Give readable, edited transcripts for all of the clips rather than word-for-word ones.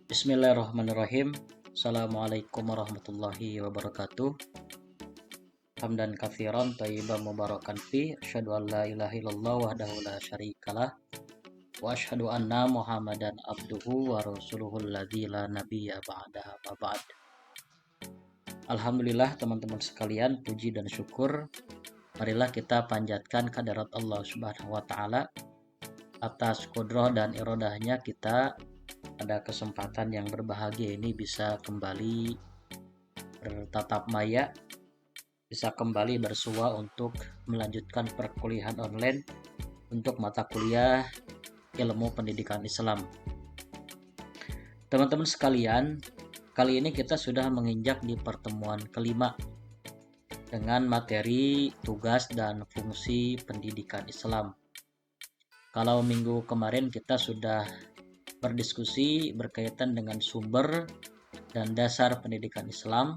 Bismillahirrahmanirrahim. Assalamualaikum warahmatullahi wabarakatuh. Hamdan katsiran thayyiban mubarakan fi, asyhadu an la ilaha illallah wahdahu la syarikalah wa asyhadu anna Muhammadan abduhu wa rasuluhul ladzi la nabiyya ba'dahu ma ba'd. Alhamdulillah teman-teman sekalian, puji dan syukur marilah kita panjatkan kehadirat Allah Subhanahu wa taala atas kudrah dan iradahnya kita pada kesempatan yang berbahagia ini bisa kembali bertatap maya, bisa kembali bersua untuk melanjutkan perkuliahan online untuk mata kuliah ilmu pendidikan Islam. Teman-teman sekalian, kali ini kita sudah menginjak di pertemuan kelima dengan materi tugas dan fungsi pendidikan Islam. Kalau minggu kemarin kita sudah berdiskusi berkaitan dengan sumber dan dasar pendidikan Islam,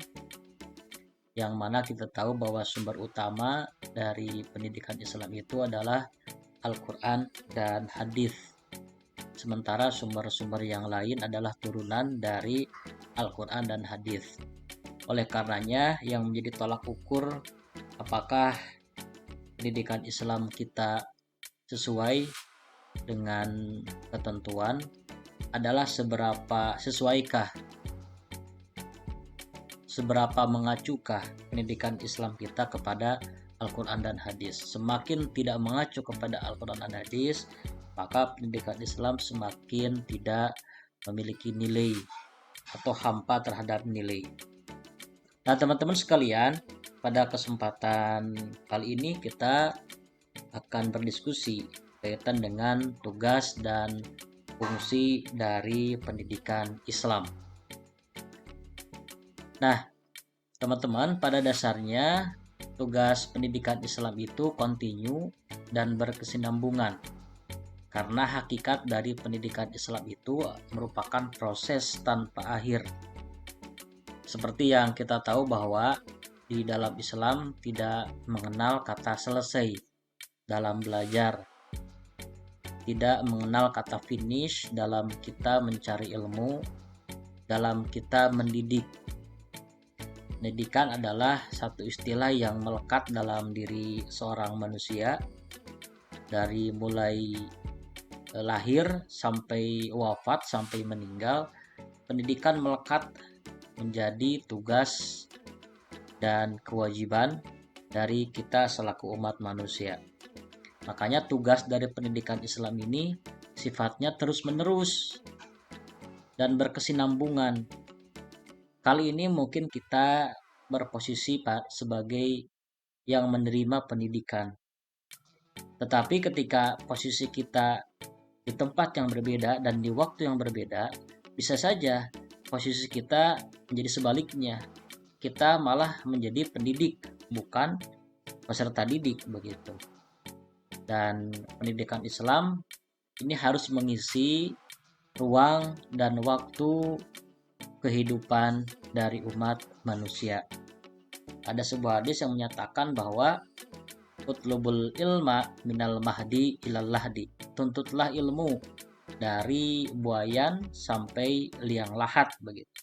yang mana kita tahu bahwa sumber utama dari pendidikan Islam itu adalah Al-Quran dan hadis. Sementara sumber-sumber yang lain adalah turunan dari Al-Quran dan hadis. Oleh karenanya yang menjadi tolak ukur apakah pendidikan Islam kita sesuai dengan ketentuan adalah seberapa mengacukah pendidikan Islam kita kepada Al-Quran dan hadis. Semakin tidak mengacu kepada Al-Quran dan hadis, maka pendidikan Islam semakin tidak memiliki nilai atau hampa terhadap nilai. Nah, teman-teman sekalian, pada kesempatan kali ini kita akan berdiskusi berkaitan dengan tugas dan fungsi dari pendidikan Islam. Nah, teman-teman, pada dasarnya tugas pendidikan Islam itu kontinu dan berkesinambungan. Karena hakikat dari pendidikan Islam itu merupakan proses tanpa akhir. Seperti yang kita tahu bahwa di dalam Islam tidak mengenal kata selesai dalam belajar, tidak mengenal kata finish dalam kita mencari ilmu, dalam kita mendidik. Pendidikan adalah satu istilah yang melekat dalam diri seorang manusia dari mulai lahir sampai wafat, sampai meninggal. Pendidikan melekat menjadi tugas dan kewajiban dari kita selaku umat manusia. Makanya tugas dari pendidikan Islam ini sifatnya terus-menerus dan berkesinambungan. Kali ini mungkin kita berposisi sebagai yang menerima pendidikan. Tetapi ketika posisi kita di tempat yang berbeda dan di waktu yang berbeda, bisa saja posisi kita menjadi sebaliknya. Kita malah menjadi pendidik, bukan peserta didik begitu. Dan pendidikan Islam ini harus mengisi ruang dan waktu kehidupan dari umat manusia. Ada sebuah hadis yang menyatakan bahwa utlubul ilma minal mahdi ilal lahdi, tuntutlah ilmu dari buayan sampai liang lahat begitu.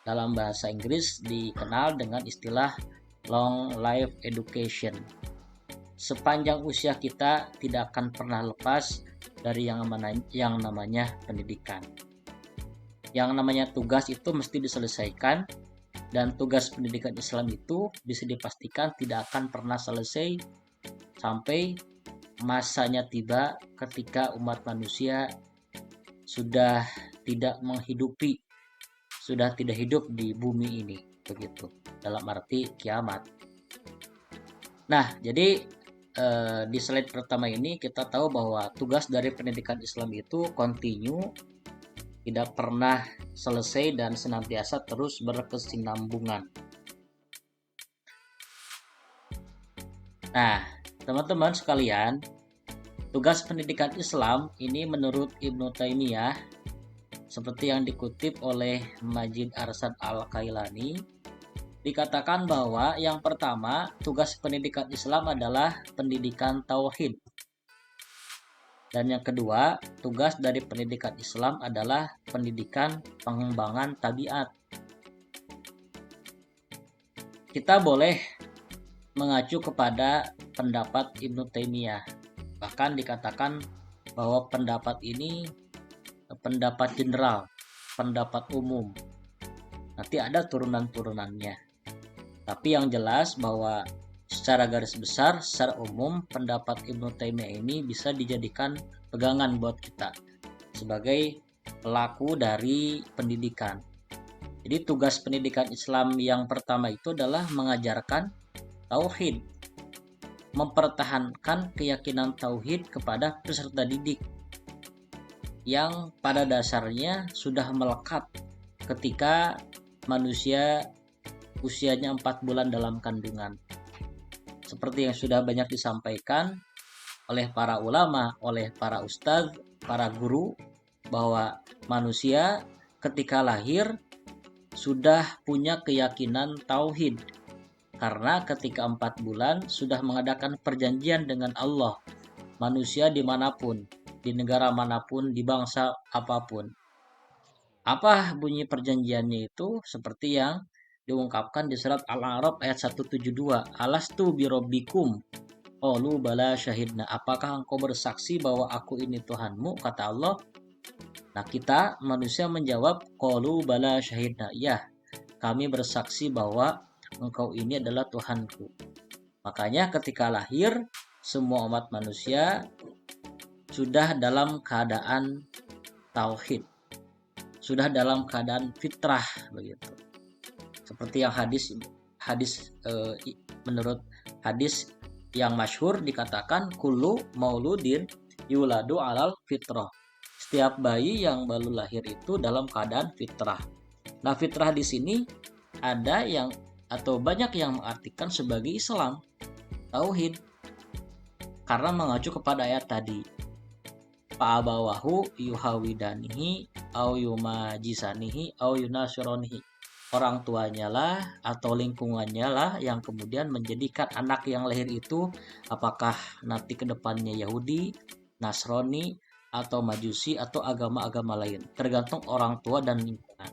Dalam bahasa Inggris dikenal dengan istilah long life education. Sepanjang usia kita tidak akan pernah lepas dari yang namanya pendidikan. Yang namanya tugas itu mesti diselesaikan, dan tugas pendidikan Islam itu bisa dipastikan tidak akan pernah selesai sampai masanya tiba ketika umat manusia sudah tidak hidup di bumi ini begitu, dalam arti kiamat. Nah, jadi di slide pertama ini kita tahu bahwa tugas dari pendidikan Islam itu kontinu, tidak pernah selesai dan senantiasa terus berkesinambungan. Nah, teman-teman sekalian, tugas pendidikan Islam ini menurut Ibnu Taimiyah, seperti yang dikutip oleh Majid Arsyad Al-Kailani, dikatakan bahwa yang pertama, tugas pendidikan Islam adalah pendidikan tauhid. Dan yang kedua, tugas dari pendidikan Islam adalah pendidikan pengembangan tabiat. Kita boleh mengacu kepada pendapat Ibnu Taimiyah. Bahkan dikatakan bahwa pendapat ini pendapat general, pendapat umum. Nanti ada turunan-turunannya. Tapi yang jelas bahwa secara garis besar, secara umum, pendapat Ibnu Taimiyah ini bisa dijadikan pegangan buat kita sebagai pelaku dari pendidikan. Jadi tugas pendidikan Islam yang pertama itu adalah mengajarkan tauhid, mempertahankan keyakinan tauhid kepada peserta didik yang pada dasarnya sudah melekat ketika manusia usianya 4 bulan dalam kandungan. Seperti yang sudah banyak disampaikan oleh para ulama, oleh para ustadz, para guru, bahwa manusia ketika lahir sudah punya keyakinan tauhid. Karena ketika 4 bulan sudah mengadakan perjanjian dengan Allah. Manusia dimanapun, di negara manapun, di bangsa apapun. Apa bunyi perjanjiannya itu? Seperti yang diungkapkan di surat Al-A'raf ayat 172. Alastu birobbikum. Qalu bala syahidna. Apakah engkau bersaksi bahwa aku ini Tuhanmu? Kata Allah. Nah, kita manusia menjawab qalu bala syahidna. Ya, kami bersaksi bahwa engkau ini adalah Tuhanku. Makanya ketika lahir, semua umat manusia sudah dalam keadaan tauhid. Sudah dalam keadaan fitrah begitu. Seperti yang menurut hadis yang masyhur dikatakan kullu mauludin yuladu alal fitrah. Setiap bayi yang baru lahir itu dalam keadaan fitrah. Nah, fitrah di sini ada yang atau banyak yang mengartikan sebagai Islam, tauhid. Karena mengacu kepada ayat tadi. Fa'abawahu yuhawidanihi au yumajisanihi au yunasironihi. Orang tuanya lah atau lingkungannya lah yang kemudian menjadikan anak yang lahir itu apakah nanti ke depannya Yahudi, Nasrani, atau Majusi atau agama-agama lain, tergantung orang tua dan lingkungan.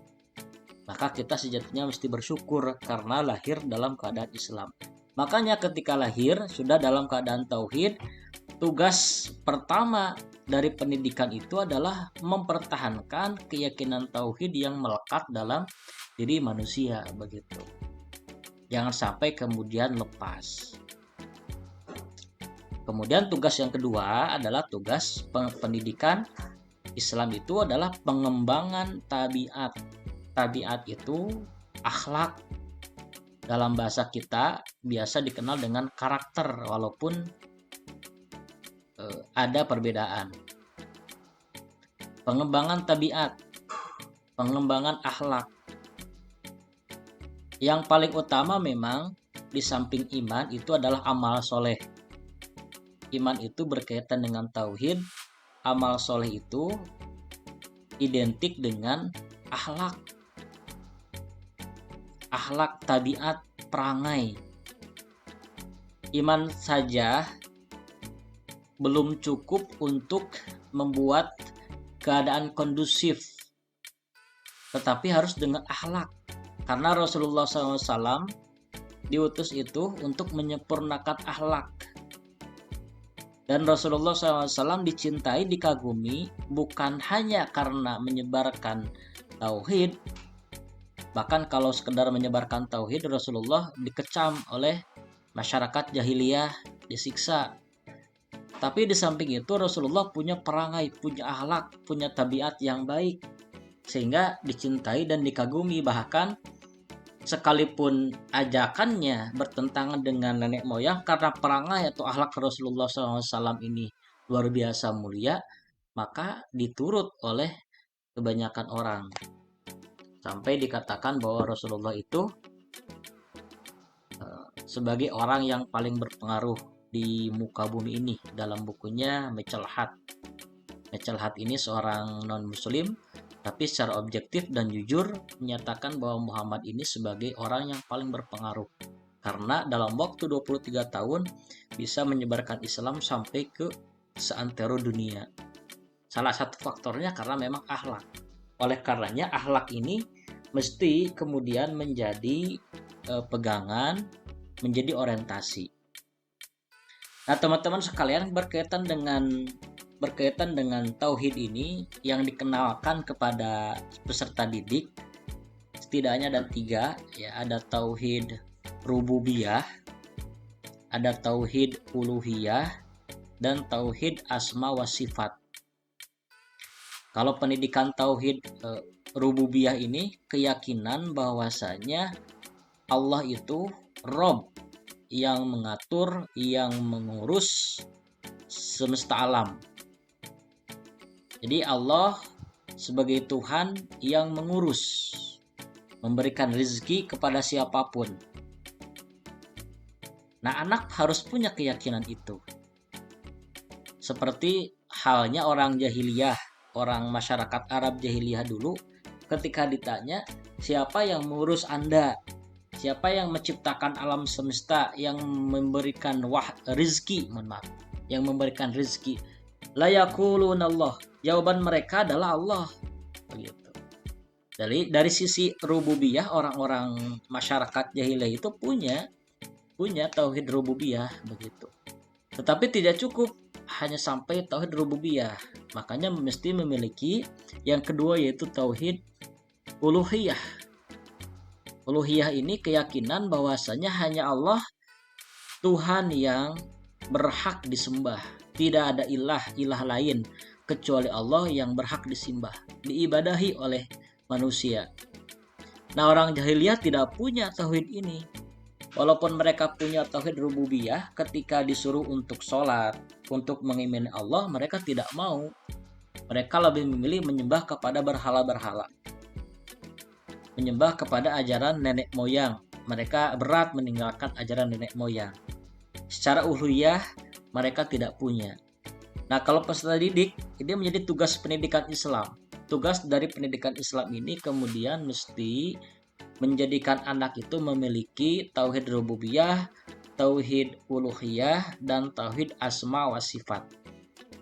Maka kita sejatinya mesti bersyukur karena lahir dalam keadaan Islam. Makanya ketika lahir sudah dalam keadaan tauhid, tugas pertama dari pendidikan itu adalah mempertahankan keyakinan tauhid yang melekat dalam diri manusia begitu. Jangan sampai kemudian lepas. Kemudian tugas yang kedua adalah tugas pendidikan Islam itu adalah pengembangan tabiat. Tabiat itu akhlak. Dalam bahasa kita biasa dikenal dengan karakter walaupun ada perbedaan. Pengembangan tabiat, pengembangan akhlak. Yang paling utama memang di samping iman itu adalah amal soleh. Iman itu berkaitan dengan tauhid, amal soleh itu identik dengan akhlak. Akhlak, tabiat, perangai. Iman saja belum cukup untuk membuat keadaan kondusif, tetapi harus dengan akhlak. Karena Rasulullah SAW diutus itu untuk menyempurnakan akhlak. Dan Rasulullah SAW dicintai, dikagumi bukan hanya karena menyebarkan tauhid. Bahkan kalau sekedar menyebarkan tauhid, Rasulullah dikecam oleh masyarakat jahiliyah, disiksa. Tapi di samping itu Rasulullah punya perangai, punya akhlak, punya tabiat yang baik. Sehingga dicintai dan dikagumi. Bahkan sekalipun ajakannya bertentangan dengan nenek moyang, karena perangai atau akhlak Rasulullah SAW ini luar biasa mulia, maka diturut oleh kebanyakan orang. Sampai dikatakan bahwa Rasulullah itu sebagai orang yang paling berpengaruh di muka bumi ini dalam bukunya Mecelhat. Mecelhat ini seorang non-muslim, tapi secara objektif dan jujur menyatakan bahwa Muhammad ini sebagai orang yang paling berpengaruh. Karena dalam waktu 23 tahun bisa menyebarkan Islam sampai ke seantero dunia. Salah satu faktornya karena memang akhlak. Oleh karenanya akhlak ini mesti kemudian menjadi pegangan, menjadi orientasi. Nah, teman-teman sekalian, berkaitan dengan tauhid ini yang dikenalkan kepada peserta didik setidaknya ada 3, ya, ada tauhid rububiyah, ada tauhid uluhiyah, dan tauhid asma wa sifat. Kalau pendidikan tauhid rububiyah ini keyakinan bahwasanya Allah itu Rob yang mengatur, yang mengurus semesta alam. Jadi Allah sebagai Tuhan yang mengurus, memberikan rezeki kepada siapapun. Nah, anak harus punya keyakinan itu. Seperti halnya orang jahiliyah, orang masyarakat Arab jahiliyah dulu, ketika ditanya, siapa yang mengurus Anda? Siapa yang menciptakan alam semesta, yang memberikan rizki, yang memberikan rizki? La yaqulunallah. Jawaban mereka adalah Allah. Begitu. Jadi dari sisi rububiyah, orang-orang masyarakat jahiliyah itu punya tauhid rububiyah begitu. Tetapi tidak cukup hanya sampai tauhid rububiyah. Makanya mesti memiliki yang kedua, yaitu tauhid uluhiyah. Uluhiyah ini keyakinan bahwasanya hanya Allah Tuhan yang berhak disembah. Tidak ada ilah lain kecuali Allah yang berhak disembah, diibadahi oleh manusia. Nah, orang jahiliyah tidak punya tauhid ini. Walaupun mereka punya tauhid rububiyah, ketika disuruh untuk sholat, untuk mengimani Allah, mereka tidak mau. Mereka lebih memilih menyembah kepada berhala-berhala, menyembah kepada ajaran nenek moyang. Mereka berat meninggalkan ajaran nenek moyang. Secara uluhiyah mereka tidak punya. Nah, kalau peserta didik, ini menjadi tugas pendidikan Islam. Tugas dari pendidikan Islam ini kemudian mesti menjadikan anak itu memiliki tauhid rububiyah, tauhid uluhiyah, dan tauhid asma wa sifat.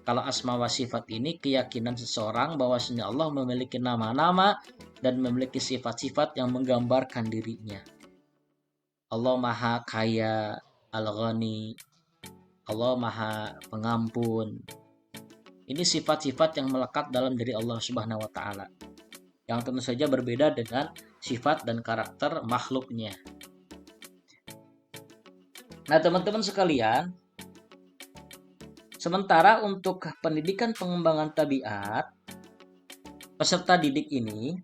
Kalau asma wa sifat ini keyakinan seseorang bahwasanya Allah memiliki nama-nama dan memiliki sifat-sifat yang menggambarkan dirinya. Allah Maha Kaya, Al-Ghani, Allah Maha Pengampun. Ini sifat-sifat yang melekat dalam diri Allah Subhanahu wa taala, yang tentu saja berbeda dengan sifat dan karakter makhluknya. Nah, teman-teman sekalian, sementara untuk pendidikan pengembangan tabiat, peserta didik ini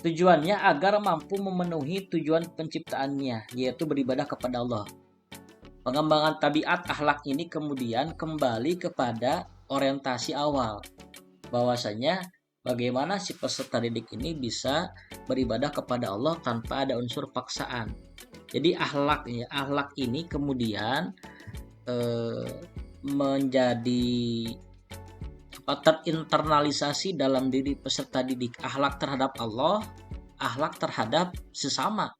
tujuannya agar mampu memenuhi tujuan penciptaannya, yaitu beribadah kepada Allah. Pengembangan tabiat akhlak ini kemudian kembali kepada orientasi awal, bahwasanya bagaimana si peserta didik ini bisa beribadah kepada Allah tanpa ada unsur paksaan. Jadi akhlak ini kemudian menjadi terinternalisasi dalam diri peserta didik. Akhlak terhadap Allah, akhlak terhadap sesama.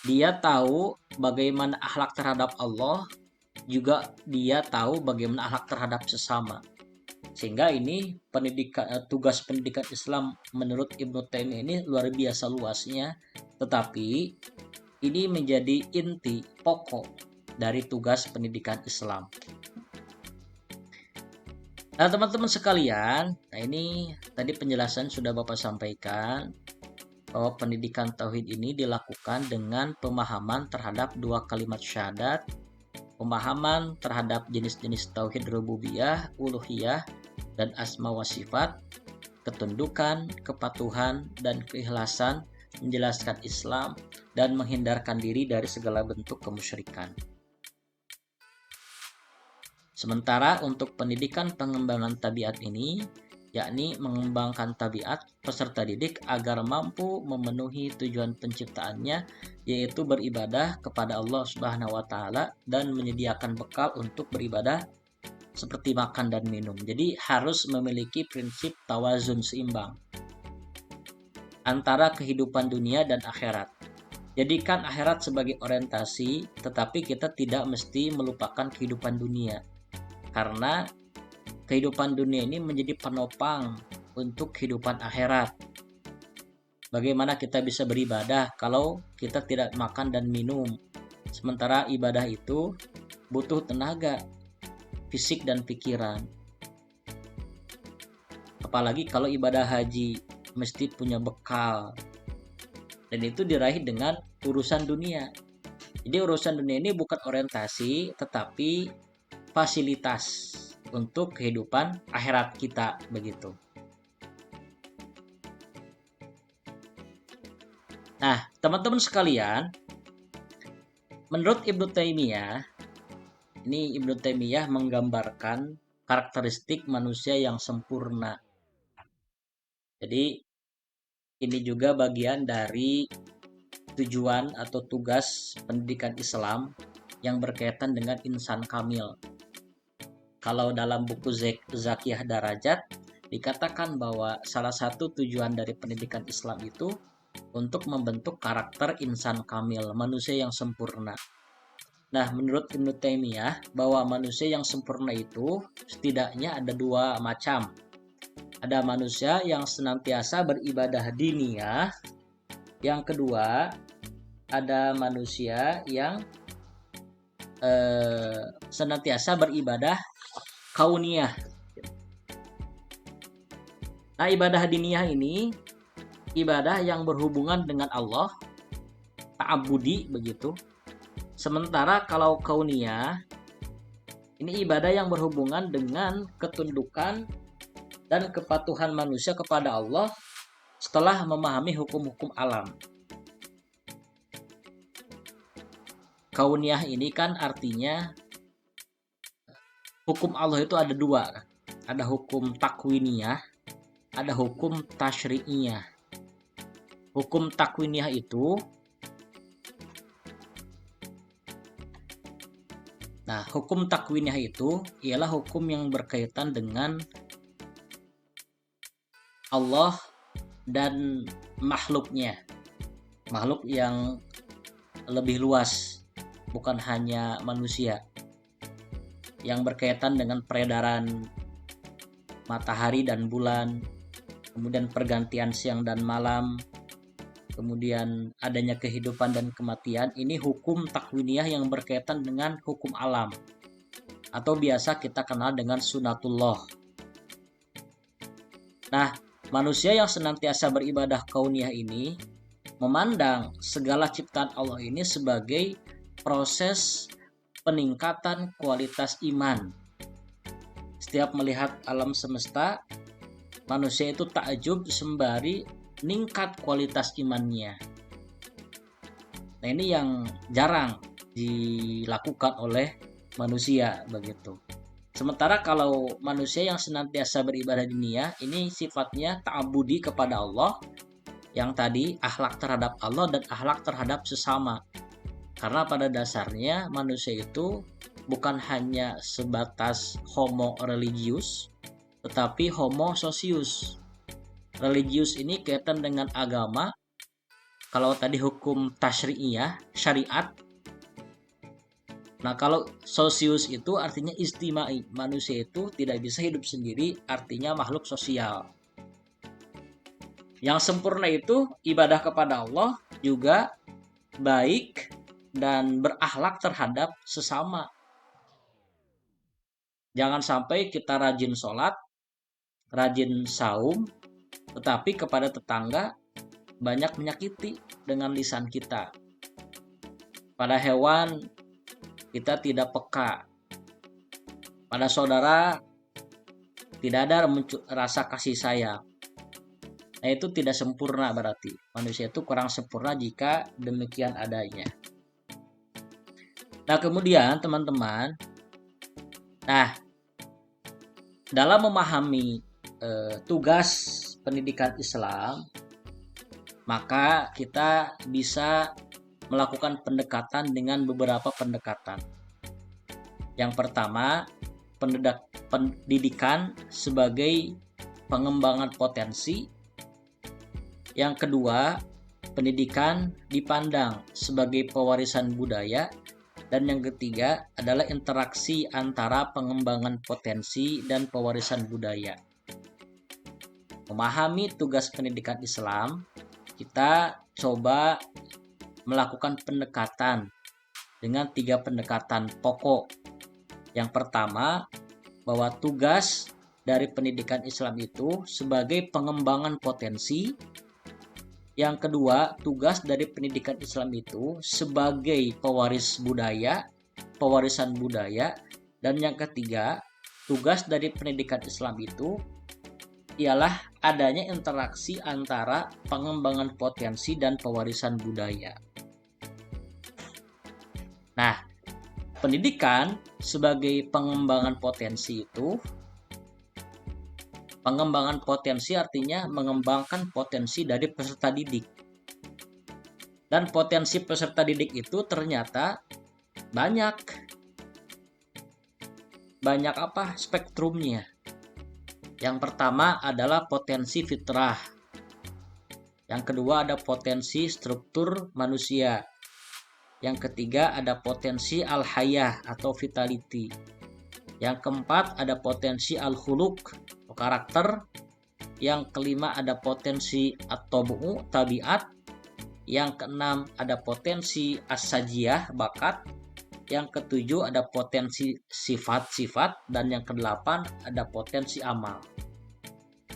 Dia tahu bagaimana akhlak terhadap Allah, juga dia tahu bagaimana akhlak terhadap sesama. Sehingga ini tugas pendidikan Islam menurut Ibnu Taimiyah ini luar biasa luasnya, tetapi ini menjadi inti pokok dari tugas pendidikan Islam. Nah, teman-teman sekalian, ini tadi penjelasan sudah Bapak sampaikan bahwa pendidikan tauhid ini dilakukan dengan pemahaman terhadap 2 kalimat syahadat, pemahaman terhadap jenis-jenis tauhid rububiyah, uluhiyah, dan asma wa sifat, ketundukan, kepatuhan, dan keikhlasan, menjelaskan Islam, dan menghindarkan diri dari segala bentuk kemusyrikan. Sementara untuk pendidikan pengembangan tabiat ini, yakni mengembangkan tabiat peserta didik agar mampu memenuhi tujuan penciptaannya, yaitu beribadah kepada Allah Subhanahu wa taala dan menyediakan bekal untuk beribadah seperti makan dan minum. Jadi harus memiliki prinsip tawazun, seimbang antara kehidupan dunia dan akhirat. Jadikan akhirat sebagai orientasi, tetapi kita tidak mesti melupakan kehidupan dunia. Karena kehidupan dunia ini menjadi penopang untuk kehidupan akhirat. Bagaimana kita bisa beribadah kalau kita tidak makan dan minum? Sementara ibadah itu butuh tenaga, fisik dan pikiran. Apalagi kalau ibadah haji, mesti punya bekal. Dan itu diraih dengan urusan dunia. Jadi urusan dunia ini bukan orientasi, tetapi fasilitas untuk kehidupan akhirat kita, begitu. Nah, teman-teman sekalian, menurut Ibnu Taimiyah, ini Ibnu Taimiyah menggambarkan karakteristik manusia yang sempurna. Jadi ini juga bagian dari tujuan atau tugas pendidikan Islam yang berkaitan dengan insan kamil. Kalau dalam buku Zakiyah Darajat dikatakan bahwa salah satu tujuan dari pendidikan Islam itu untuk membentuk karakter insan kamil, manusia yang sempurna. Nah, menurut Ibnu Taimiyah bahwa manusia yang sempurna itu setidaknya ada dua macam. Ada manusia yang senantiasa beribadah diniyah. Yang kedua, ada manusia yang senantiasa beribadah kauniyah. Nah, ibadah diniyah ini ibadah yang berhubungan dengan Allah, ta'abudi begitu. Sementara kalau kauniyah ini ibadah yang berhubungan dengan ketundukan dan kepatuhan manusia kepada Allah setelah memahami hukum-hukum alam. Kauniyah ini kan artinya hukum Allah itu ada dua. Ada hukum takwiniyah, ada hukum tasyri'iyah. Hukum takwiniyah itu, hukum takwiniyah itu ialah hukum yang berkaitan dengan Allah dan makhluknya. Makhluk yang lebih luas, bukan hanya manusia. Yang berkaitan dengan peredaran matahari dan bulan, kemudian pergantian siang dan malam, kemudian adanya kehidupan dan kematian. Ini hukum takwiniyah yang berkaitan dengan hukum alam, atau biasa kita kenal dengan sunatullah. Nah, manusia yang senantiasa beribadah kauniyah ini memandang segala ciptaan Allah ini sebagai proses peningkatan kualitas iman. Setiap melihat alam semesta, manusia itu takjub sembari meningkat kualitas imannya. Nah, ini yang jarang dilakukan oleh manusia begitu. Sementara kalau manusia yang senantiasa beribadah diniyah, ini sifatnya ta'abudi kepada Allah, yang tadi akhlak terhadap Allah dan akhlak terhadap sesama. Karena pada dasarnya manusia itu bukan hanya sebatas homo religius, tetapi homo socius. Religius ini kaitan dengan agama. Kalau tadi hukum tasyri'iyah, syariat. Nah, kalau socius itu artinya istimai. Manusia itu tidak bisa hidup sendiri, artinya makhluk sosial. Yang sempurna itu ibadah kepada Allah juga baik dan berakhlak terhadap sesama. Jangan sampai kita rajin sholat, rajin saum, tetapi kepada tetangga banyak menyakiti dengan lisan kita. Pada hewan kita tidak peka. Pada saudara tidak ada rasa kasih sayang. Nah, itu tidak sempurna berarti. Manusia itu kurang sempurna jika demikian adanya. Nah, kemudian teman-teman, dalam memahami tugas pendidikan Islam, maka kita bisa melakukan pendekatan dengan beberapa pendekatan. Yang pertama, pendidikan sebagai pengembangan potensi. Yang kedua, pendidikan dipandang sebagai pewarisan budaya. Dan yang ketiga adalah interaksi antara pengembangan potensi dan pewarisan budaya. Memahami tugas pendidikan Islam, kita coba melakukan pendekatan dengan 3 pendekatan pokok. Yang pertama, bahwa tugas dari pendidikan Islam itu sebagai pengembangan potensi. Yang kedua, tugas dari pendidikan Islam itu sebagai pewaris budaya, pewarisan budaya. Dan yang ketiga, tugas dari pendidikan Islam itu ialah adanya interaksi antara pengembangan potensi dan pewarisan budaya. Nah, pendidikan sebagai pengembangan potensi itu, pengembangan potensi artinya mengembangkan potensi dari peserta didik. Dan potensi peserta didik itu ternyata banyak spektrumnya. Yang pertama adalah potensi fitrah. Yang kedua ada potensi struktur manusia. Yang ketiga ada potensi al-hayah atau vitality. Yang keempat ada potensi al-khuluq, karakter. Yang kelima ada potensi at-tabu'u, tabiat. Yang keenam ada potensi as-sajiyah, bakat. Yang ketujuh ada potensi sifat-sifat. Dan yang kedelapan ada potensi amal.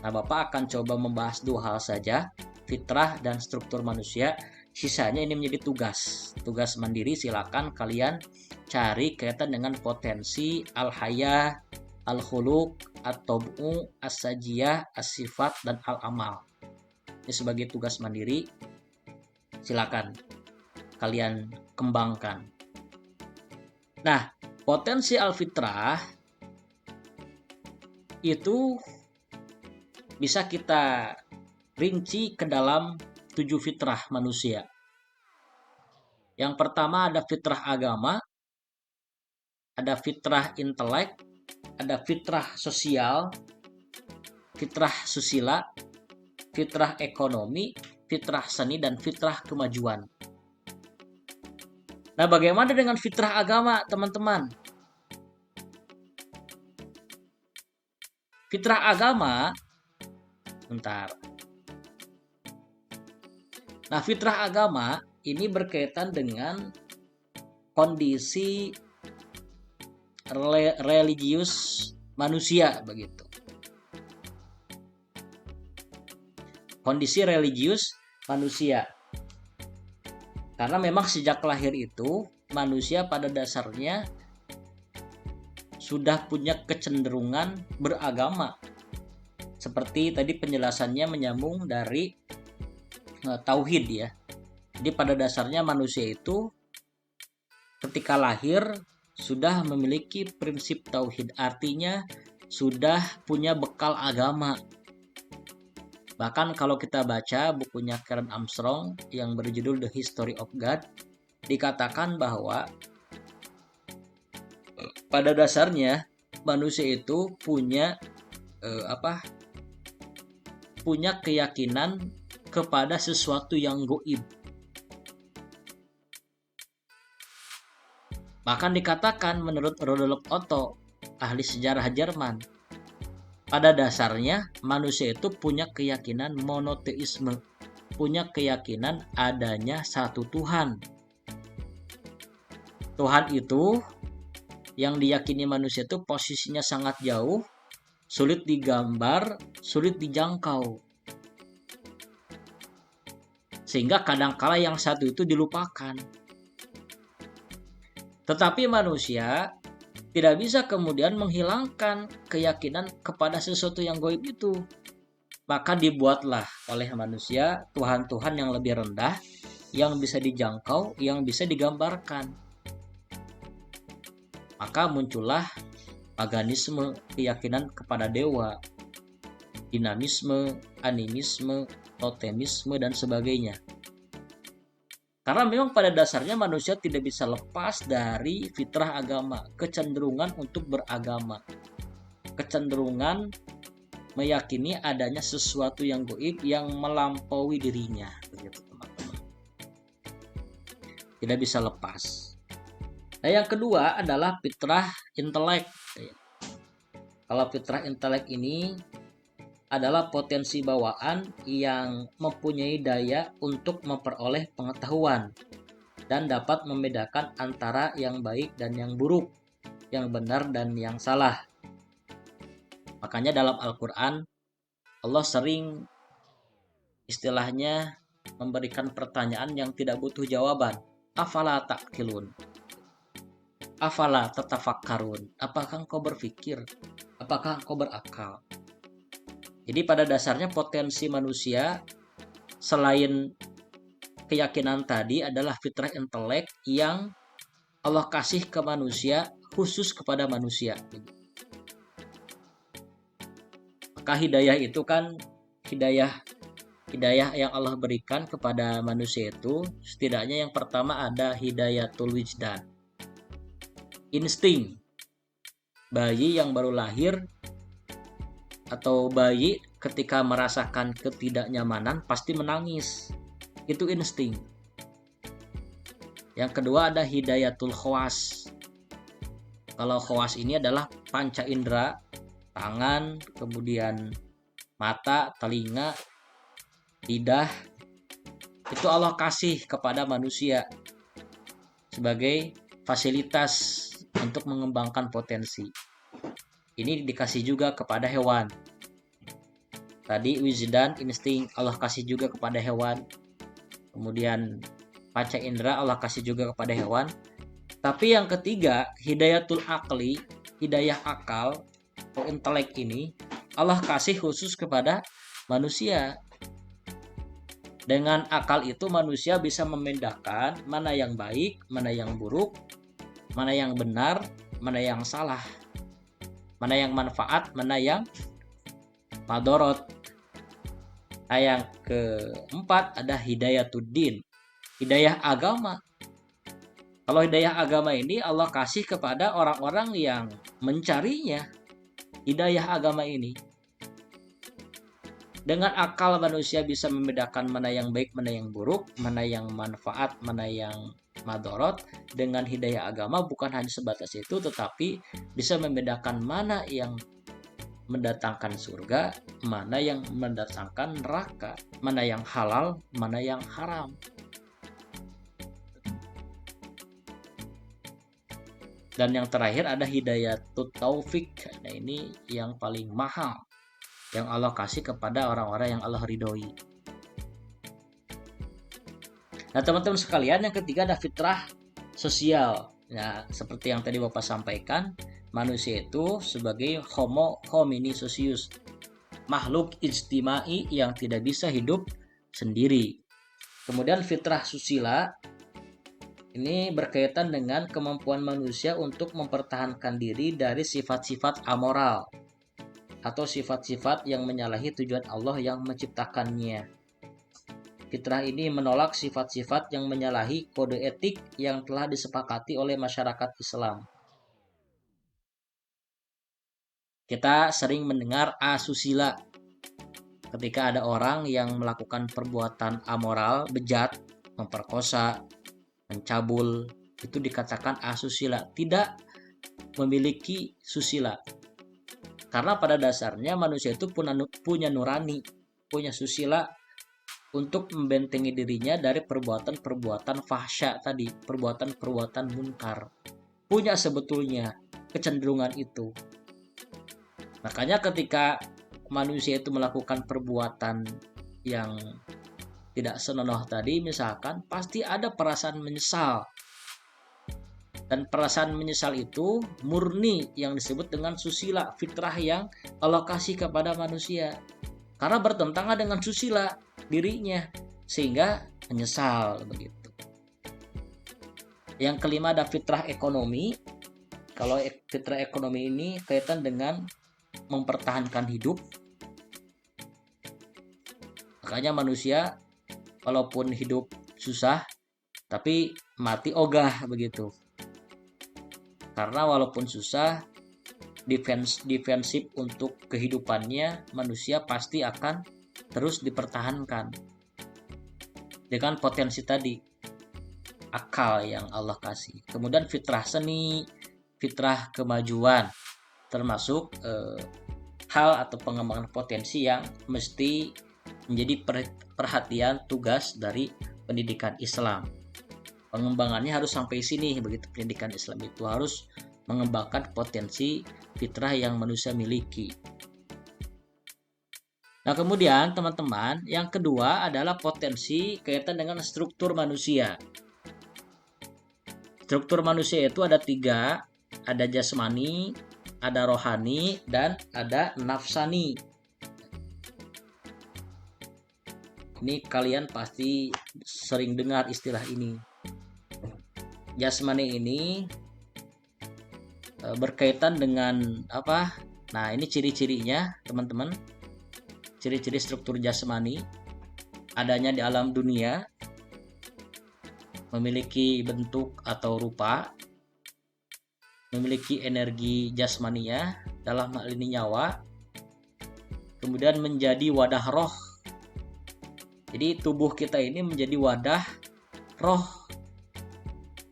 Nah, Bapak akan coba membahas 2 hal saja, fitrah dan struktur manusia. Sisanya ini menjadi tugas mandiri. Silakan kalian cari kaitan dengan potensi al-hayah, al-khuluq, at-tabu'u, as-sajiyah, as-sifat, dan al-amal. Ini sebagai tugas mandiri. Silakan kalian kembangkan. Nah, potensi al-fitrah itu bisa kita rinci ke dalam 7 fitrah manusia. Yang pertama ada fitrah agama, ada fitrah intelek, ada fitrah sosial, fitrah susila, fitrah ekonomi, fitrah seni, dan fitrah kemajuan. Nah, bagaimana dengan fitrah agama, teman-teman? Fitrah agama, bentar. Nah, fitrah agama ini berkaitan dengan kondisi religius manusia, begitu. Kondisi religius manusia. Karena memang sejak lahir itu manusia pada dasarnya sudah punya kecenderungan beragama. Seperti tadi penjelasannya menyambung dari tauhid ya. Jadi pada dasarnya manusia itu ketika lahir sudah memiliki prinsip tauhid, artinya sudah punya bekal agama. Bahkan kalau kita baca bukunya Karen Armstrong yang berjudul The History of God, dikatakan bahwa pada dasarnya manusia itu punya punya keyakinan kepada sesuatu yang gaib. Bahkan dikatakan menurut Rudolf Otto, ahli sejarah Jerman, pada dasarnya manusia itu punya keyakinan monoteisme, punya keyakinan adanya satu Tuhan. Tuhan itu yang diyakini manusia itu posisinya sangat jauh, sulit digambar, sulit dijangkau. Sehingga kadangkala yang satu itu dilupakan. Tetapi manusia tidak bisa kemudian menghilangkan keyakinan kepada sesuatu yang gaib itu. Maka dibuatlah oleh manusia Tuhan-Tuhan yang lebih rendah, yang bisa dijangkau, yang bisa digambarkan. Maka muncullah paganisme, keyakinan kepada dewa, dinamisme, animisme, totemisme, dan sebagainya. Karena memang pada dasarnya manusia tidak bisa lepas dari fitrah agama, kecenderungan untuk beragama, kecenderungan meyakini adanya sesuatu yang gaib yang melampaui dirinya, begitu teman-teman. tidak bisa lepas. Nah, yang kedua adalah fitrah intelek. Kalau fitrah intelek ini adalah potensi bawaan yang mempunyai daya untuk memperoleh pengetahuan dan dapat membedakan antara yang baik dan yang buruk, yang benar dan yang salah. Makanya dalam Al-Quran Allah sering istilahnya memberikan pertanyaan yang tidak butuh jawaban. Afala ta'qilun? Afala tatafakkarun? Apakah engkau berpikir? Apakah engkau berakal? Jadi pada dasarnya potensi manusia selain keyakinan tadi adalah fitrah intelek yang Allah kasih ke manusia, khusus kepada manusia. Maka hidayah itu kan hidayah yang Allah berikan kepada manusia itu setidaknya yang pertama ada hidayatul wijdan. Insting. Bayi yang baru lahir atau bayi ketika merasakan ketidaknyamanan pasti menangis. Itu insting. Yang kedua ada hidayatul khawas. Kalau khawas ini adalah panca indera, tangan, kemudian mata, telinga, lidah. Itu Allah kasih kepada manusia sebagai fasilitas untuk mengembangkan potensi. Ini dikasih juga kepada hewan. Tadi wijdan, insting Allah kasih juga kepada hewan. Kemudian panca indera Allah kasih juga kepada hewan. Tapi yang ketiga, hidayatul akli, hidayah akal atau intelek ini Allah kasih khusus kepada manusia. Dengan akal itu manusia bisa membedakan mana yang baik, mana yang buruk, mana yang benar, mana yang salah, mana yang manfaat, mana yang madorot. Nah, yang keempat ada hidayatuddin, hidayah agama. Kalau hidayah agama ini Allah kasih kepada orang-orang yang mencarinya, hidayah agama ini. Dengan akal manusia bisa membedakan mana yang baik, mana yang buruk, mana yang manfaat, mana yang madorot. Dengan hidayah agama bukan hanya sebatas itu, tetapi bisa membedakan mana yang mendatangkan surga, mana yang mendatangkan neraka, mana yang halal, mana yang haram. Dan yang terakhir ada hidayatut taufik. Nah, ini yang paling mahal yang Allah kasih kepada orang-orang yang Allah ridhoi. Nah, teman-teman sekalian, yang ketiga ada fitrah sosial. Nah, seperti yang tadi Bapak sampaikan, manusia itu sebagai homo homini socius, makhluk ijtimai yang tidak bisa hidup sendiri. Kemudian fitrah susila ini berkaitan dengan kemampuan manusia untuk mempertahankan diri dari sifat-sifat amoral atau sifat-sifat yang menyalahi tujuan Allah yang menciptakannya. Fitrah ini menolak sifat-sifat yang menyalahi kode etik yang telah disepakati oleh masyarakat Islam. Kita sering mendengar asusila ketika ada orang yang melakukan perbuatan amoral, bejat, memperkosa, mencabul, itu dikatakan asusila, tidak memiliki susila. Karena pada dasarnya manusia itu punya nurani, punya susila untuk membentengi dirinya dari perbuatan-perbuatan fahsya tadi, perbuatan-perbuatan munkar. Punya sebetulnya kecenderungan itu. Makanya ketika manusia itu melakukan perbuatan yang tidak senonoh tadi, misalkan, pasti ada perasaan menyesal. Dan perasaan menyesal itu murni yang disebut dengan susila, fitrah yang Allah kasih kepada manusia. Karena bertentangan dengan susila dirinya, sehingga menyesal begitu. Yang kelima ada fitrah ekonomi. Kalau fitrah ekonomi ini kaitan dengan mempertahankan hidup. Makanya manusia walaupun hidup susah, tapi mati ogah begitu. Karena walaupun susah, defensif untuk kehidupannya, manusia pasti akan terus dipertahankan. Dengan potensi tadi, akal yang Allah kasih. Kemudian fitrah seni, fitrah kemajuan, termasuk hal atau pengembangan potensi yang mesti menjadi perhatian tugas dari pendidikan Islam. Pengembangannya harus sampai sini, begitu pendidikan Islam itu harus mengembangkan potensi fitrah yang manusia miliki. Nah, kemudian teman-teman, yang kedua adalah potensi kaitan dengan struktur manusia. Struktur manusia itu ada 3, ada jasmani, ada rohani, dan ada nafsani. Ini kalian pasti sering dengar istilah ini. Jasmani ini berkaitan dengan apa? Nah, ini ciri-cirinya, teman-teman. Ciri-ciri struktur jasmani adanya di alam dunia, memiliki bentuk atau rupa, memiliki energi jasmania, dalam hal ini nyawa, kemudian menjadi wadah roh. Jadi tubuh kita ini menjadi wadah roh.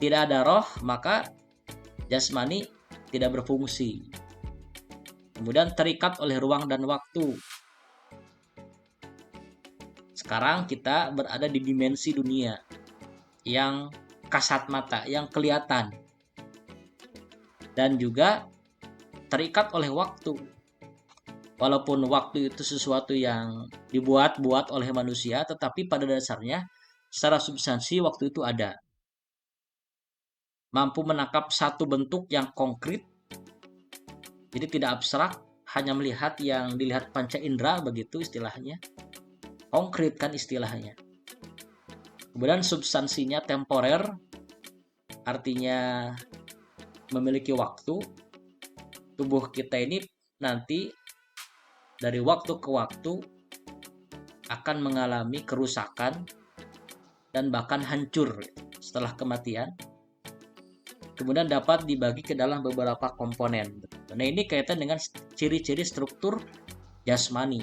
Tidak ada roh, maka jasmani tidak berfungsi. Kemudian terikat oleh ruang dan waktu. Sekarang kita berada di dimensi dunia yang kasat mata, yang kelihatan. Dan juga terikat oleh waktu. Walaupun waktu itu sesuatu yang dibuat-buat oleh manusia, tetapi pada dasarnya secara substansi waktu itu ada. Mampu menangkap satu bentuk yang konkret, jadi tidak abstrak, hanya melihat yang dilihat panca indera, begitu istilahnya. Konkret kan istilahnya. Kemudian substansinya temporer, artinya memiliki waktu. Tubuh kita ini nanti dari waktu ke waktu akan mengalami kerusakan dan bahkan hancur setelah kematian. Kemudian dapat dibagi ke dalam beberapa komponen. Nah, ini kaitan dengan ciri-ciri struktur jasmani.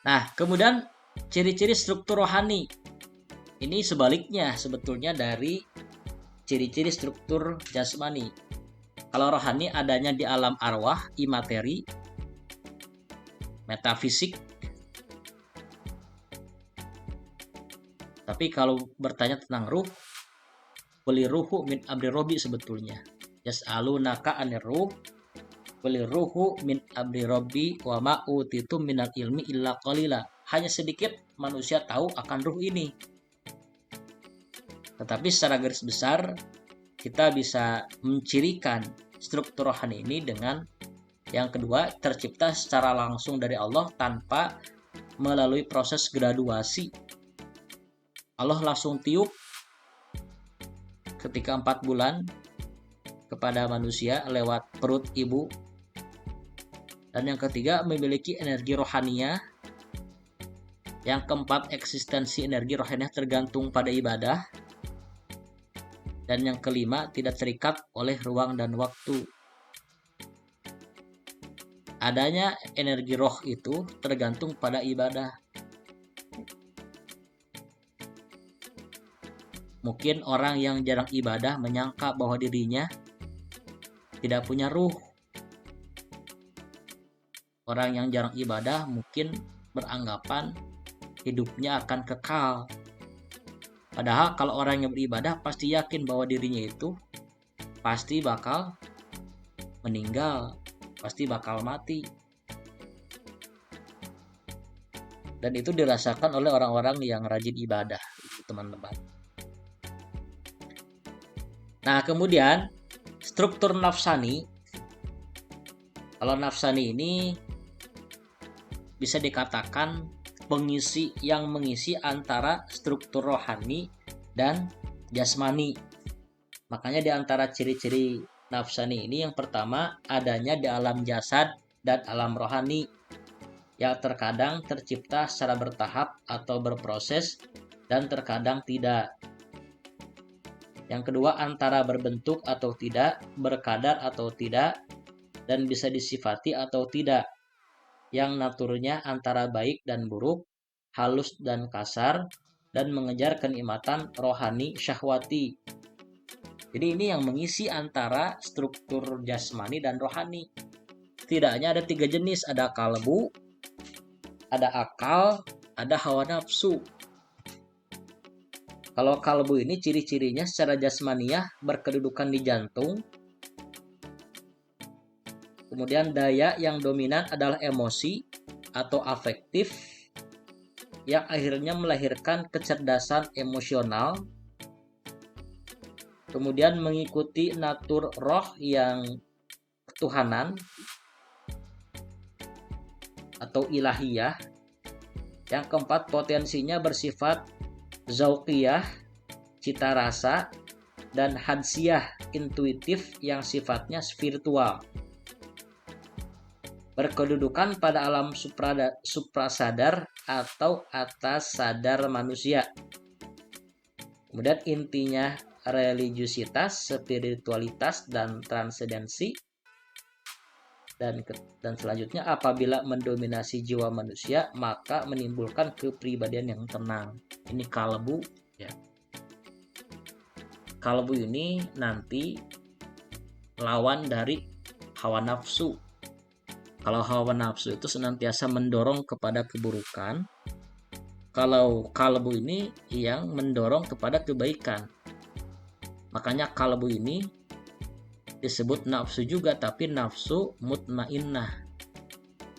Nah, kemudian ciri-ciri struktur rohani. Ini sebaliknya sebetulnya dari ciri-ciri struktur jasmani. Kalau rohani adanya di alam arwah, imateri, metafisik. Tapi kalau bertanya tentang ruh, wali ruhu min amri robi sebetulnya. Yas'alunaka anir ruh, wali ruhu min amri robi wa ma utitum minal ilmi illa qalila. Hanya sedikit manusia tahu akan ruh ini. Tetapi secara garis besar kita bisa mencirikan struktur rohani ini dengan yang kedua, tercipta secara langsung dari Allah tanpa melalui proses graduasi. Allah langsung tiup ketika 4 bulan kepada manusia lewat perut ibu. Dan yang ketiga, memiliki energi rohaniah. Yang keempat, eksistensi energi rohaniah tergantung pada ibadah. Dan yang kelima, tidak terikat oleh ruang dan waktu. Adanya energi roh itu tergantung pada ibadah. Mungkin orang yang jarang ibadah menyangka bahwa dirinya tidak punya ruh. Orang yang jarang ibadah mungkin beranggapan hidupnya akan kekal. Padahal kalau orang yang beribadah pasti yakin bahwa dirinya itu pasti bakal meninggal, pasti bakal mati. Dan itu dirasakan oleh orang-orang yang rajin ibadah, teman-teman. Nah, kemudian struktur nafsani. Kalau nafsani ini bisa dikatakan pengisi yang mengisi antara struktur rohani dan jasmani. Makanya di antara ciri-ciri nafsani ini yang pertama adanya di alam jasad dan alam rohani yang terkadang tercipta secara bertahap atau berproses dan terkadang tidak. Yang kedua antara berbentuk atau tidak, berkadar atau tidak, dan bisa disifati atau tidak. Yang naturnya antara baik dan buruk, halus dan kasar, dan mengejar kenikmatan rohani syahwati. Jadi ini yang mengisi antara struktur jasmani dan rohani. Setidaknya ada 3 jenis, ada kalbu, ada akal, ada hawa nafsu. Kalau kalbu ini ciri-cirinya secara jasmaniah berkedudukan di jantung. Kemudian daya yang dominan adalah emosi atau afektif yang akhirnya melahirkan kecerdasan emosional. Kemudian mengikuti natur roh yang ketuhanan atau ilahiyah. Yang keempat, potensinya bersifat zauqiyah, cita rasa, dan hadsiyah, intuitif yang sifatnya spiritual. Berkedudukan pada alam suprasadar atau atas sadar manusia. Kemudian intinya religiusitas, spiritualitas, dan transendensi. Dan selanjutnya, apabila mendominasi jiwa manusia, maka menimbulkan kepribadian yang tenang. Ini kalbu ya. Kalbu ini nanti lawan dari hawa nafsu. Kalau hawa nafsu itu senantiasa mendorong kepada keburukan. Kalau kalbu ini yang mendorong kepada kebaikan. Makanya kalbu ini disebut nafsu juga, tapi nafsu mutmainnah.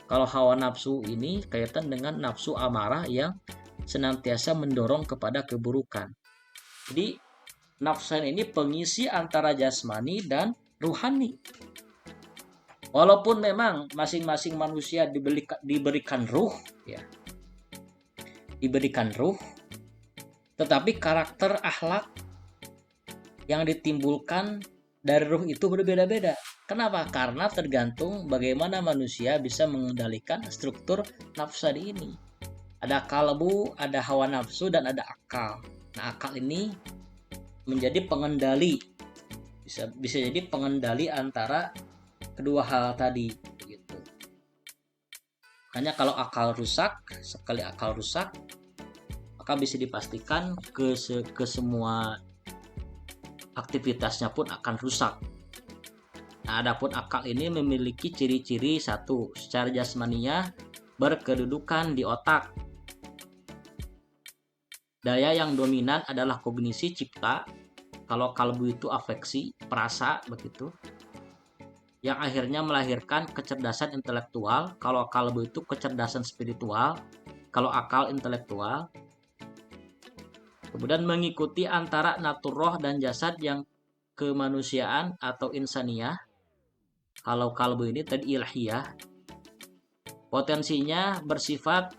Kalau hawa nafsu ini kaitan dengan nafsu amarah yang senantiasa mendorong kepada keburukan. Jadi nafsu ini pengisi antara jasmani dan ruhani. Walaupun memang masing-masing manusia diberikan ruh ya. Diberikan ruh, tetapi karakter akhlak yang ditimbulkan dari ruh itu berbeda-beda. Kenapa? Karena tergantung bagaimana manusia bisa mengendalikan struktur nafsu ini. Ada kalbu, ada hawa nafsu, dan ada akal. Nah, akal ini menjadi pengendali. Bisa jadi pengendali antara kedua hal tadi. Begitu. Makanya kalau akal rusak, sekali akal rusak, maka bisa dipastikan ke semua aktivitasnya pun akan rusak. Nah, adapun akal ini memiliki ciri-ciri satu, secara jasmaniah berkedudukan di otak. Daya yang dominan adalah kognisi cipta. Kalau kalbu itu afeksi, perasa begitu. Yang akhirnya melahirkan kecerdasan intelektual. Kalau kalbu itu kecerdasan spiritual, kalau akal intelektual. Kemudian mengikuti antara natur roh dan jasad yang kemanusiaan atau insaniyah. Kalau kalbu ini tadi ilahiyah. Potensinya bersifat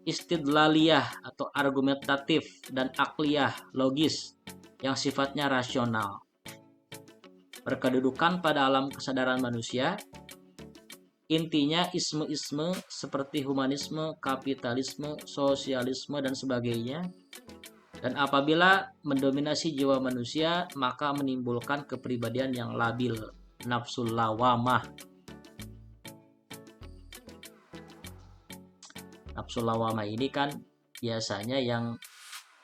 istidlaliyah atau argumentatif dan akliyah logis yang sifatnya rasional. Berkedudukan pada alam kesadaran manusia. Intinya isme-isme seperti humanisme, kapitalisme, sosialisme, dan sebagainya. Dan apabila mendominasi jiwa manusia, maka menimbulkan kepribadian yang labil, nafsul lawamah. Nafsul lawamah ini kan biasanya yang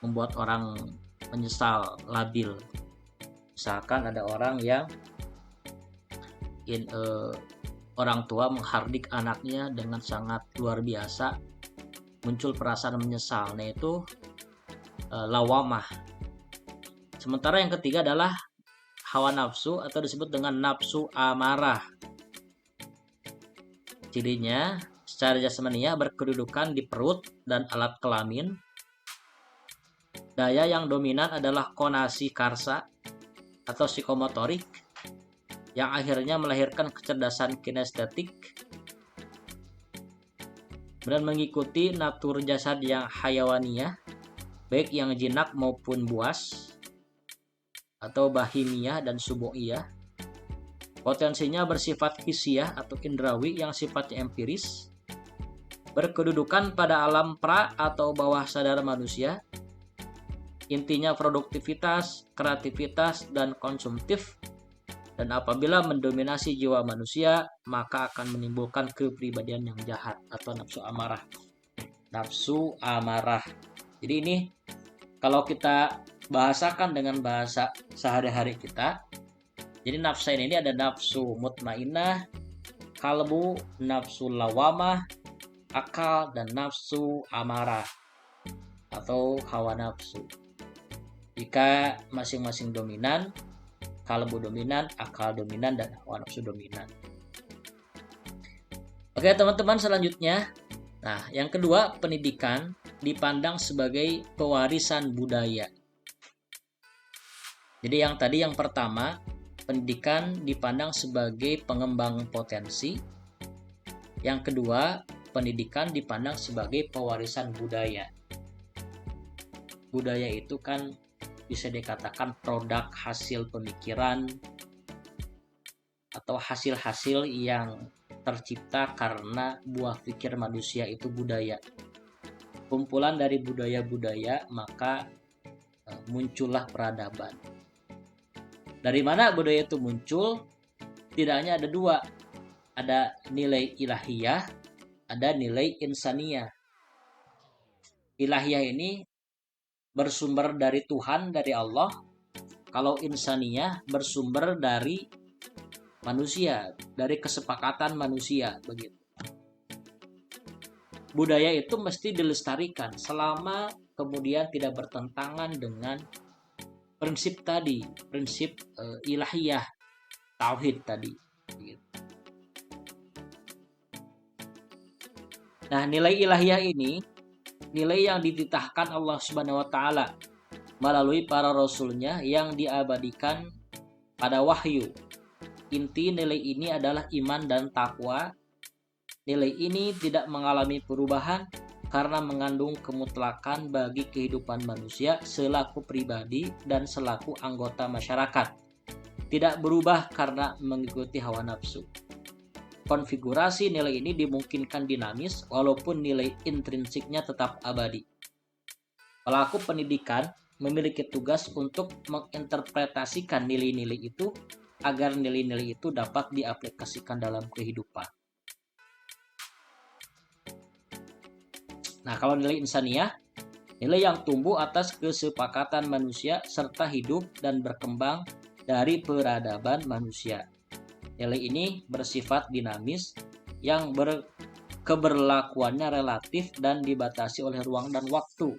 membuat orang menyesal, labil. Misalkan ada orang yang orang tua menghardik anaknya dengan sangat luar biasa, muncul perasaan menyesal. Nah, itu lawamah. Sementara yang ketiga adalah hawa nafsu atau disebut dengan nafsu amarah. Cirinya secara jasmaniah berkedudukan di perut dan alat kelamin. Daya yang dominan adalah konasi karsa atau psikomotorik yang akhirnya melahirkan kecerdasan kinestetik. Dan mengikuti natur jasad yang hayawaniyah, baik yang jinak maupun buas, atau bahimiyah dan subu'iyah. Potensinya bersifat hissiyah atau indrawi yang sifatnya empiris. Berkedudukan pada alam pra atau bawah sadar manusia. Intinya produktivitas, kreativitas, dan konsumtif. Dan apabila mendominasi jiwa manusia, maka akan menimbulkan kepribadian yang jahat atau nafsu amarah. Nafsu amarah. Jadi ini kalau kita bahasakan dengan bahasa sehari-hari kita, jadi nafsain ini ada nafsu mutmainnah, kalbu, nafsu lawamah, akal, dan nafsu amarah atau hawa nafsu. Jika masing-masing dominan, kalbu dominan, akal dominan, dan hawa nafsu dominan. Oke teman-teman, selanjutnya. Nah, yang kedua, pendidikan dipandang sebagai pewarisan budaya. Jadi yang pertama, pendidikan dipandang sebagai pengembang potensi. Yang kedua, pendidikan dipandang sebagai pewarisan budaya. Budaya itu kan bisa dikatakan produk hasil pemikiran atau hasil-hasil yang tercipta karena buah pikir manusia itu budaya. Kumpulan dari budaya-budaya, maka muncullah peradaban. Dari mana budaya itu muncul? Tidak hanya ada dua, ada nilai ilahiyah, ada nilai insaniyah. Ilahiyah ini bersumber dari Tuhan, dari Allah. Kalau insaniyah bersumber dari manusia, dari kesepakatan manusia, begitu. Budaya itu mesti dilestarikan selama kemudian tidak bertentangan dengan prinsip tadi, prinsip ilahiyah, tauhid tadi. Nah, nilai ilahiyah ini nilai yang dititahkan Allah Subhanahu wa taala melalui para rasulnya yang diabadikan pada wahyu. Inti nilai ini adalah iman dan takwa. Nilai ini tidak mengalami perubahan karena mengandung kemutlakan bagi kehidupan manusia selaku pribadi dan selaku anggota masyarakat. Tidak berubah karena mengikuti hawa nafsu. Konfigurasi nilai ini dimungkinkan dinamis walaupun nilai intrinsiknya tetap abadi. Pelaku pendidikan memiliki tugas untuk menginterpretasikan nilai-nilai itu agar nilai-nilai itu dapat diaplikasikan dalam kehidupan. Nah, kalau nilai insaniyah, nilai yang tumbuh atas kesepakatan manusia serta hidup dan berkembang dari peradaban manusia. Nilai ini bersifat dinamis yang keberlakuannya relatif dan dibatasi oleh ruang dan waktu.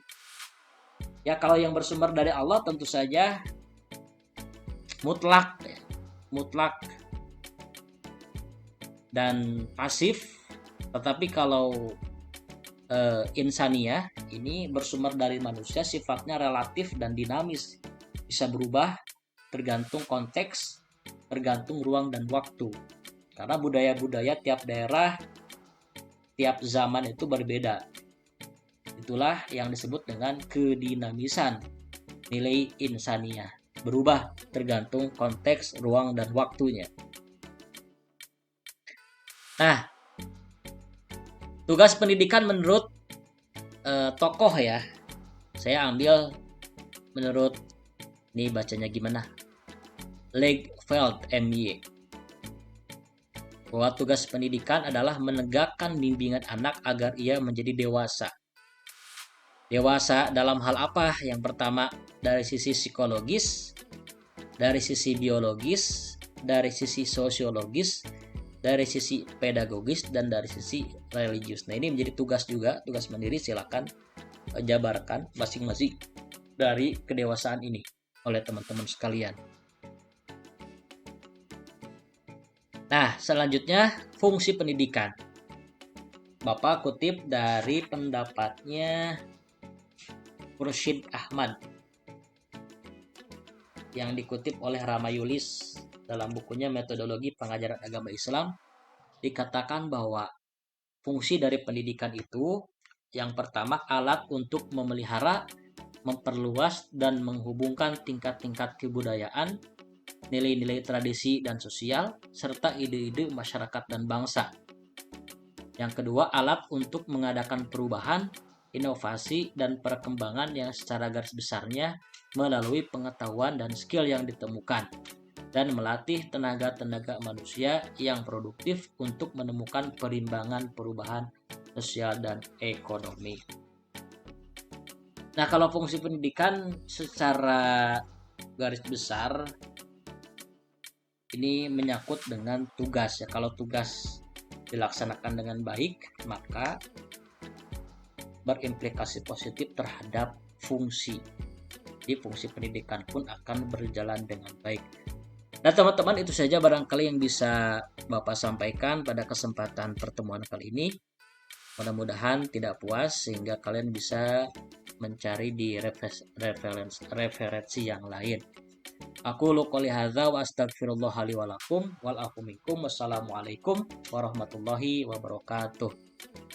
Ya, kalau yang bersumber dari Allah tentu saja mutlak dan pasif. Tetapi kalau insaniyah ini bersumber dari manusia, sifatnya relatif dan dinamis, bisa berubah tergantung konteks, tergantung ruang dan waktu. Karena budaya-budaya tiap daerah, tiap zaman itu berbeda. Itulah yang disebut dengan kedinamisan nilai insaniyah, berubah tergantung konteks, ruang, dan waktunya. Nah, tugas pendidikan menurut tokoh ya, saya ambil menurut, nih bacanya gimana, Legfeld MY, bahwa tugas pendidikan adalah menegakkan bimbingan anak agar ia menjadi dewasa. Dewasa dalam hal apa? Yang pertama, dari sisi psikologis, dari sisi biologis, dari sisi sosiologis, dari sisi pedagogis, dan dari sisi religius. Nah, ini menjadi tugas juga, tugas mandiri. Silakan jabarkan masing-masing dari kedewasaan ini oleh teman-teman sekalian. Nah, selanjutnya fungsi pendidikan. Bapak kutip dari pendapatnya Khursyid Ahmad yang dikutip oleh Ramayulis dalam bukunya Metodologi Pengajaran Agama Islam. Dikatakan bahwa fungsi dari pendidikan itu yang pertama, alat untuk memelihara, memperluas, dan menghubungkan tingkat-tingkat kebudayaan, nilai-nilai tradisi dan sosial, serta ide-ide masyarakat dan bangsa. Yang kedua, alat untuk mengadakan perubahan, inovasi, dan perkembangan yang secara garis besarnya melalui pengetahuan dan skill yang ditemukan, dan melatih tenaga-tenaga manusia yang produktif untuk menemukan perimbangan perubahan sosial dan ekonomi. Nah, kalau fungsi pendidikan secara garis besar ini menyangkut dengan tugas ya. Kalau tugas dilaksanakan dengan baik, maka berimplikasi positif terhadap fungsi. Jadi fungsi pendidikan pun akan berjalan dengan baik. Nah, teman-teman, itu saja barangkali yang bisa Bapak sampaikan pada kesempatan pertemuan kali ini. Mudah-mudahan tidak puas sehingga kalian bisa mencari di referensi yang lain. Aku qouli hadza wa astaghfirullah li wa lakum wal afu minkum. Wassalamualaikum warahmatullahi wabarakatuh.